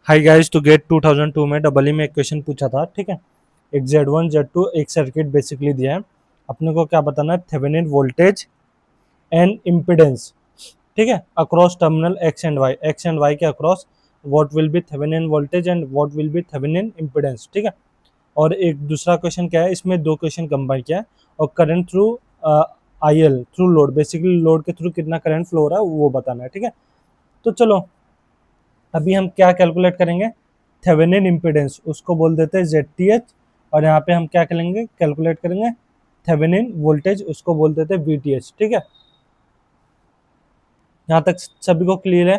Hi guys, to get 2002 में double E में एक क्वेश्चन पूछा था। ठीक है, एक Z1 Z2 एक सर्किट बेसिकली दिया है। अपने को क्या बताना है? Thevenin voltage and impedance. ठीक है, across terminal X and Y के across what will be Thevenin voltage and what will be Thevenin impedance. ठीक है, और एक दूसरा क्वेश्चन क्या है, इसमें दो क्वेश्चन कंबाइन किया है और current through I L through load, basically load के थ्रू कितना करंट फ्लो हो रहा है वो बताना है। ठीक है, तो चलो अभी हम क्या कैलकुलेट करेंगे? थेवेनिन इम्पीडेंस, उसको बोल देते हैं ZTH। और यहाँ पे हम क्या करेंगे? कैलकुलेट करेंगे थेवेनिन वोल्टेज, उसको बोल देते हैं VTH। ठीक है, यहाँ तक सभी को क्लियर है?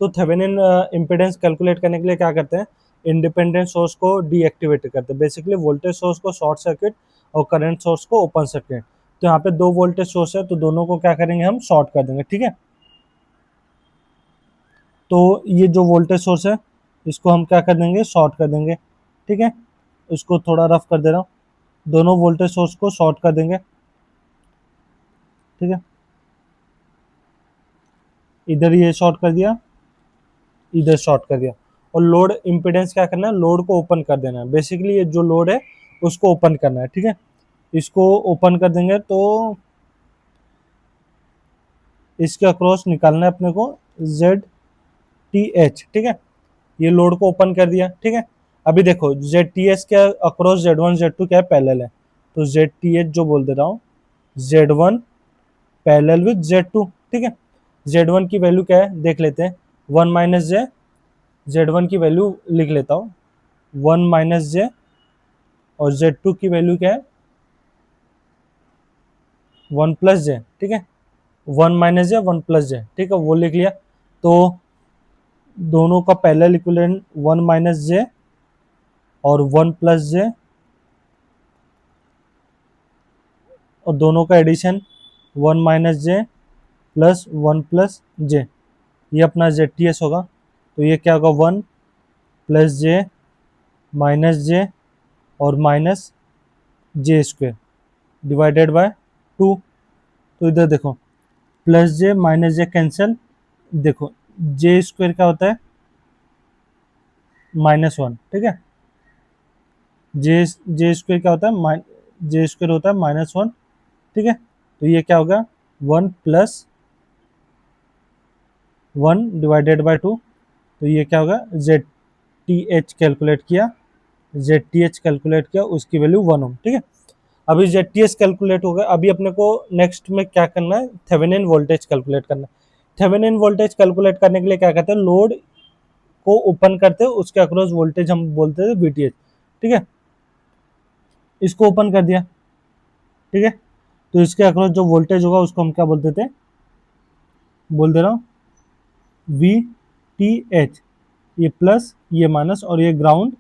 तो थेवेनिन इम्पीडेंस कैलकुलेट करने के लिए क्या करते हैं? इंडिपेंडेंट सोर्स को डीएक्टिवेट करते हैं, बेसिकली वोल्टेज सोर्स को शॉर्ट सर्किट और करंट सोर्स को ओपन सर्किट। तो यहाँ पे दो वोल्टेज सोर्स है, तो दोनों को क्या करेंगे? हम शॉर्ट कर देंगे। ठीक है, तो ये जो वोल्टेज सोर्स है इसको हम क्या कर देंगे? शॉर्ट कर देंगे। ठीक है, इसको थोड़ा रफ कर दे रहा हूँ। दोनों वोल्टेज सोर्स को शॉर्ट कर देंगे। ठीक है, इधर ये शॉर्ट कर दिया, इधर शॉर्ट कर दिया। और लोड इम्पिडेंस क्या करना है? लोड को ओपन कर देना है, बेसिकली ये जो लोड है उसको ओपन करना है। ठीक है, इसको ओपन कर देंगे तो इसके अक्रॉस निकालना है अपने को ZTH। ठीक है, ये लोड को ओपन कर दिया। ठीक है, अभी देखो ZTH के अक्रॉस Z1 Z2 क्या है? पैरेलल है। तो ZTH जो बोल दे रहा हूँ, Z1 पैरेलल विद Z2। ठीक है, Z1 की वैल्यू क्या है देख लेते हैं, 1 - j। Z1 की वैल्यू लिख लेता हूँ, 1 - j। और Z2 की वैल्यू क्या है? 1 + j। ठीक है, 1 - j 1 + j। ठीक है, वो लिख लिया। तो दोनों का पैरेलल इक्विवेलेंट 1 - j और 1 + j, और दोनों का एडिशन 1 - j प्लस 1 + j। ये अपना ZTS होगा। तो ये क्या होगा? 1 + j -j और -j² डिवाइडेड बाय 2। तो इधर देखो, +j -j कैंसिल। देखो j² क्या होता है? -1। ठीक है, j² क्या होता है? j² होता है -1। ठीक है, तो ये क्या होगा? 1 + 1 डिवाइडेड बाय 2। तो ये क्या होगा? ZTH कैलकुलेट किया, ZTH कैलकुलेट किया, उसकी वैल्यू 1 ओम। ठीक है, अभी ZTH कैलकुलेट हो गया। अभी अपने को नेक्स्ट में क्या करना है? थेवेनिन वोल्टेज कैलकुलेट करना है। थेवेनिन वोल्टेज कैलकुलेट करने के लिए क्या कहते हैं? लोड को ओपन करते हैं, उसके अक्रॉस वोल्टेज हम बोलते हैं VTH। ठीक है, इसको ओपन कर दिया। ठीक है, तो इसके अक्रॉस जो वोल्टेज होगा उसको हम क्या बोलते थे? बोल दे रहा हूँ VTH। ये प्लस, ये माइनस, और ये ग्राउंड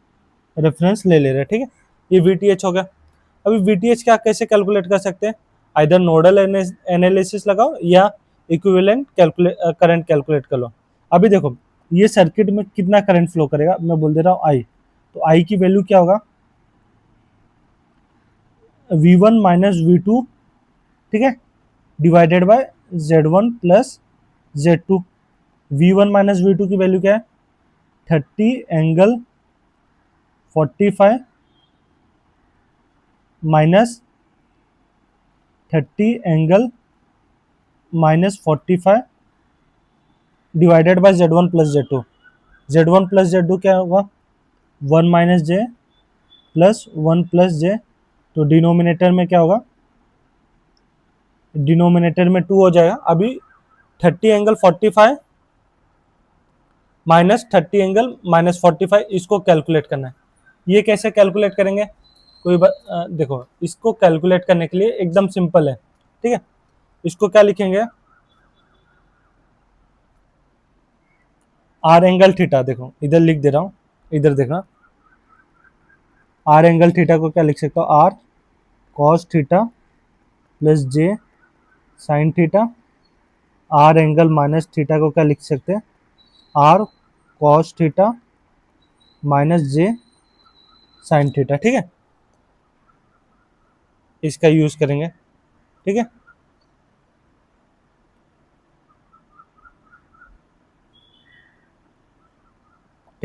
रेफरेंस ले रहे हैं। ठीक है, ये VTH हो गया। अभी VTH क्या कैसे कैलकुलेट कर सकते हैं? आइदर नोडल एनालिसिस लगाओ या इक्विवेलेंट करंट कैलकुलेट कर लो। अभी देखो ये सर्किट में कितना करंट फ्लो करेगा, मैं बोल दे रहा हूँ I। तो I की वैल्यू क्या होगा? V1 - V2। ठीक है, divided by Z1 + Z2। V1 - V2 की वैल्यू क्या है? 30 ∠45 minus 30 ∠−45 divided by Z1 + Z2। Z1 + Z2 क्या होगा? 1 - j प्लस 1 + j। तो डिनोमिनेटर में क्या होगा? डिनोमिनेटर में 2 हो जाएगा। अभी 30 ∠45 -30 ∠−45 इसको कैलकुलेट करना है। ये कैसे कैलकुलेट करेंगे? देखो इसको कैलकुलेट करने के लिए एकदम सिंपल है। ठीक है, इसको क्या लिखेंगे? R∠θ। देखो इधर लिख दे रहा हूँ, इधर देखना। R∠θ को क्या लिख सकता हूँ? R cos theta plus J sin theta. R∠−θ को क्या लिख सकते हैं? R cos theta -J sin theta. ठीक है, इसका यूज करेंगे। ठीक है,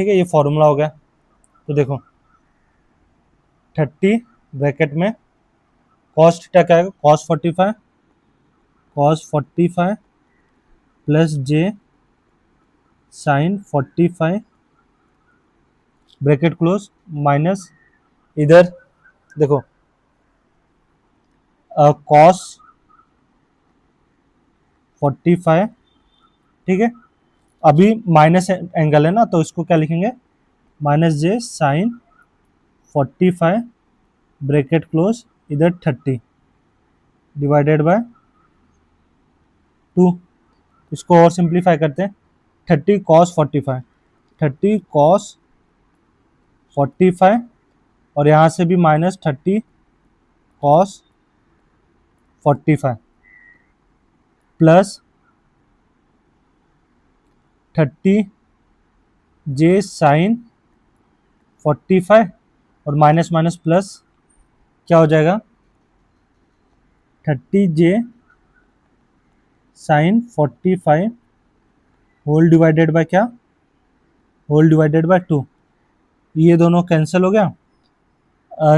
ठीक है, ये फॉर्मूला हो गया। तो देखो 30 ब्रैकेट में कॉस थीटा क्या आएगा, cos 45 प्लस जे साइन 45 ब्रैकेट क्लोज माइनस इधर देखो कॉस 45, ठीक है। अभी माइनस एंगल है ना, तो इसको क्या लिखेंगे, माइनस जे साइन 45 ब्रैकेट क्लोज इधर 30 डिवाइडेड बाय 2। इसको और सिंप्लीफाई करते हैं, 30 cos 45 और यहाँ से भी माइनस 30 cos 45 प्लस 30 जे साइन 45 और माइनस माइनस प्लस क्या हो जाएगा, 30 जे साइन 45 होल डिवाइडेड बाय क्या, होल डिवाइडेड बाय 2। ये दोनों कैंसिल हो गया।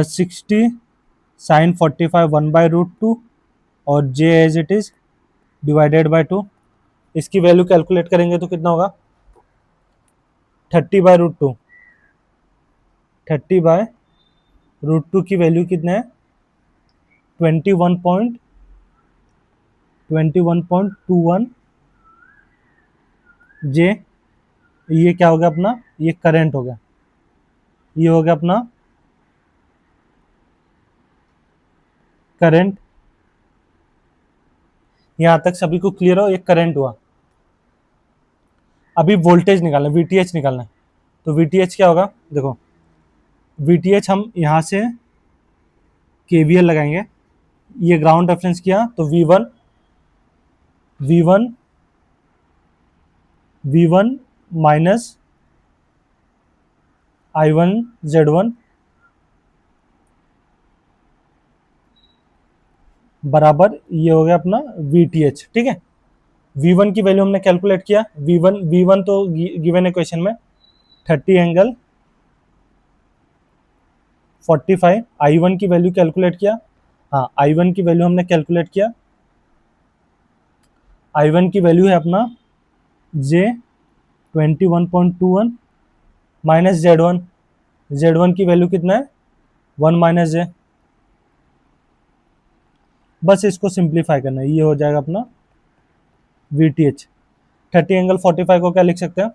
60 साइन 45 1/√2 और j as it is divided by 2। इसकी वैल्यू कैलकुलेट करेंगे तो कितना होगा, 30/√2। 30/√2 की वैल्यू कितना है, 21.21 जे। ये क्या हो गया अपना, ये करंट हो गया, ये हो गया अपना करंट। यहां तक सभी को क्लियर हो, ये करंट हुआ। अभी वोल्टेज निकालना है, वीटीएच निकालना है। तो वीटीएच क्या होगा, देखो वीटीएच हम यहां से केवीएल लगाएंगे, ये ग्राउंड रेफरेंस किया तो V1 माइनस I1 Z1 बराबर ये हो गया अपना VTH, ठीक है। V1 की वैल्यू हमने कैलकुलेट किया, V1 तो गिवन है क्वेश्चन में 30 एंगल 45। I1 की वैल्यू कैलकुलेट किया, हाँ I1 की वैल्यू हमने कैलकुलेट किया, I1 की वैल्यू है अपना J 21.21 माइनस Z1 की वैल्यू कितना है 1 माइनस J। बस इसको सिंप्लीफाई करना है, ये हो जाएगा अपना VTH। 30 एंगल 45 को क्या लिख सकते हैं,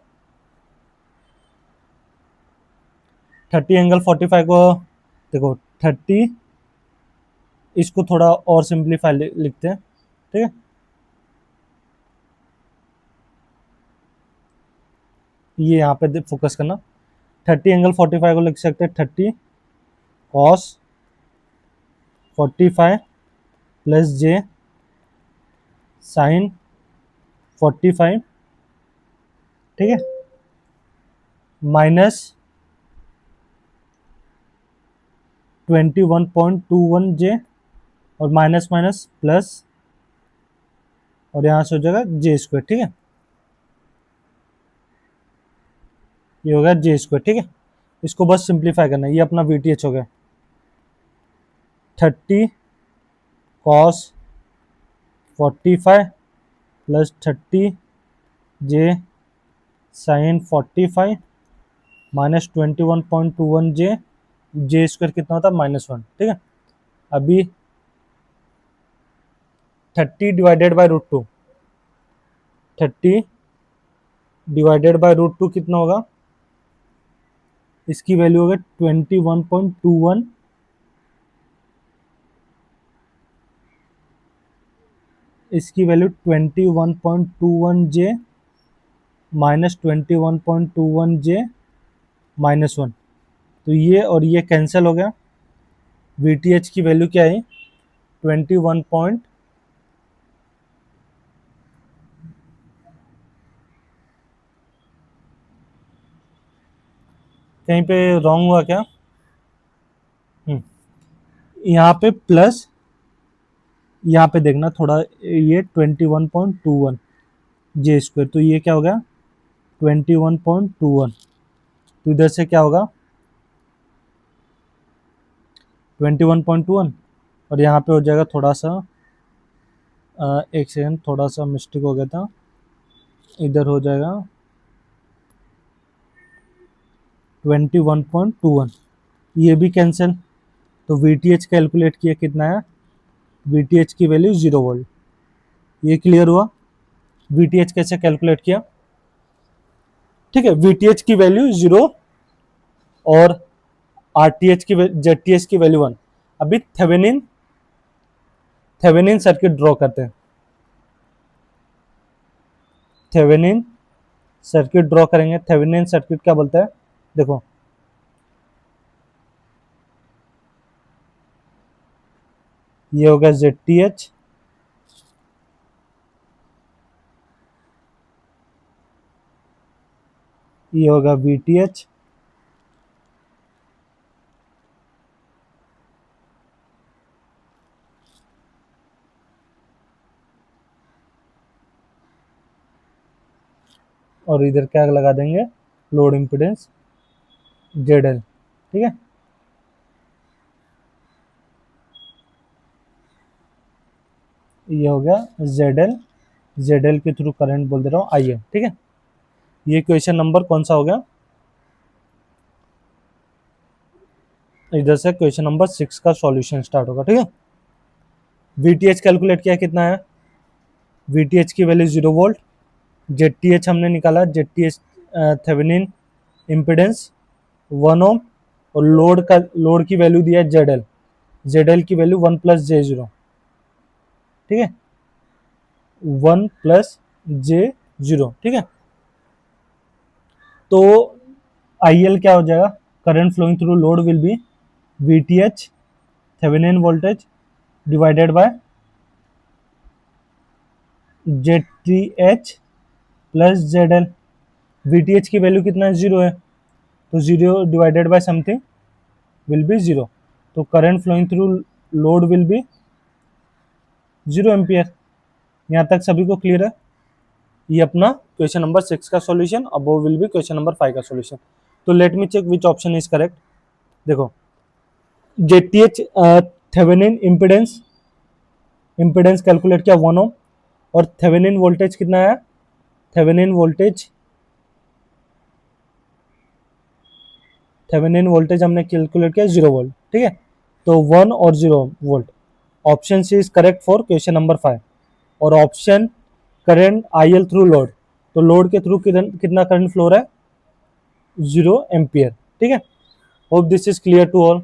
30 एंगल 45 को देखो 30, इसको थोड़ा और सिंप्लीफाई लिखते हैं, ठीक है। ये यहाँ पे फोकस करना, 30 एंगल 45 को लिख सकते हैं 30 cos 45 प्लस जे साइन 45, ठीक है, माइनस 21.21 जे और माइनस माइनस प्लस और यहाँ से हो जाएगा जे स्क्वायर, ठीक है। ये हो गया जे स्क्वायर, ठीक है। इसको बस सिंप्लीफाई करना है, ये अपना VTH हो गया 30 cos 45 प्लस 30 जे साइन 45 माइनस 21.21 जे स्क्वायर कितना होता है -1, ठीक है। अभी 30 डिवाइडेड बाय √2, 30 डिवाइडेड बाय √2 कितना होगा, इसकी वैल्यू होगा 21.21, इसकी वैल्यू 21.21 जे माइनस 21.21 जे -1। तो ये और ये कैंसिल हो गया। VTH की वैल्यू क्या है 21 पॉइंट कहीं पे रॉन्ग हुआ क्या, यहाँ पे प्लस, यहाँ पे देखना थोड़ा, ये 21.21 जे स्क्वायर, तो ये क्या हो गया 21.21 तो इधर से क्या होगा 21.21 और यहाँ पे हो जाएगा थोड़ा सा एक सेकेंड, थोड़ा सा मिस्टेक हो गया था, इधर हो जाएगा 21.21, ये भी कैंसिल। तो VTH कैलकुलेट किया कितना है, VTH की वैल्यू 0 वोल्ट। ये क्लियर हुआ VTH कैसे कैलकुलेट किया, ठीक है। VTH की वैल्यू 0 और RTH की ZTH की वैल्यू 1। अभी थेवेनिन सर्किट ड्रॉ करते हैं। थेवेनिन सर्किट ड्रॉ करेंगे। थेवेनिन सर्किट क्या बोलता है, देखो ये होगा ZTH, ये होगा VTH, और इधर क्या लगा देंगे, लोड इम्पिडेंस ZL, ठीक है। ये हो गया ZL के थ्रू करंट बोल दे रहा हूँ IM, ठीक है। ये क्वेश्चन नंबर कौन सा हो गया, इधर से क्वेश्चन नंबर 6 का सॉल्यूशन स्टार्ट होगा, ठीक है। VTH कैलकुलेट किया कितना है, VTH की वैल्यू 0 वोल्ट, ZTH हमने निकाला, ZTH थेवेनिन इम्पिडेंस 1 ओम, और लोड की वैल्यू दिया है ZL की वैल्यू 1 प्लस J0, ठीक है, 1 प्लस J0, ठीक है। तो IL क्या हो जाएगा, current flowing through load will be VTH thevenin voltage divided by ZTH plus ZL। VTH की वैल्यू कितना है, 0 है, तो 0 divided by something will be 0, तो current flowing through load will be 0 ampere. यहाँ तक सभी को क्लियर है। ये अपना क्वेश्चन नंबर 6 का solution, above will be question number 5 का सॉल्यूशन। तो let me check which option is correct. देखो ZTH थेवेनिन इम्पिडेंस कैलकुलेट किया 1 ओम, और थेवेनिन वोल्टेज कितना है, थेवेनिन वोल्टेज हमने कैलकुलेट किया 0 वोल्ट, ठीक है। तो 1 और 0 volt, option C is correct for question number 5। और option current IL through load, तो लोड के थ्रू कितना करंट फ्लो रहा है, 0 एम्पियर, ठीक है। Hope this is clear to all.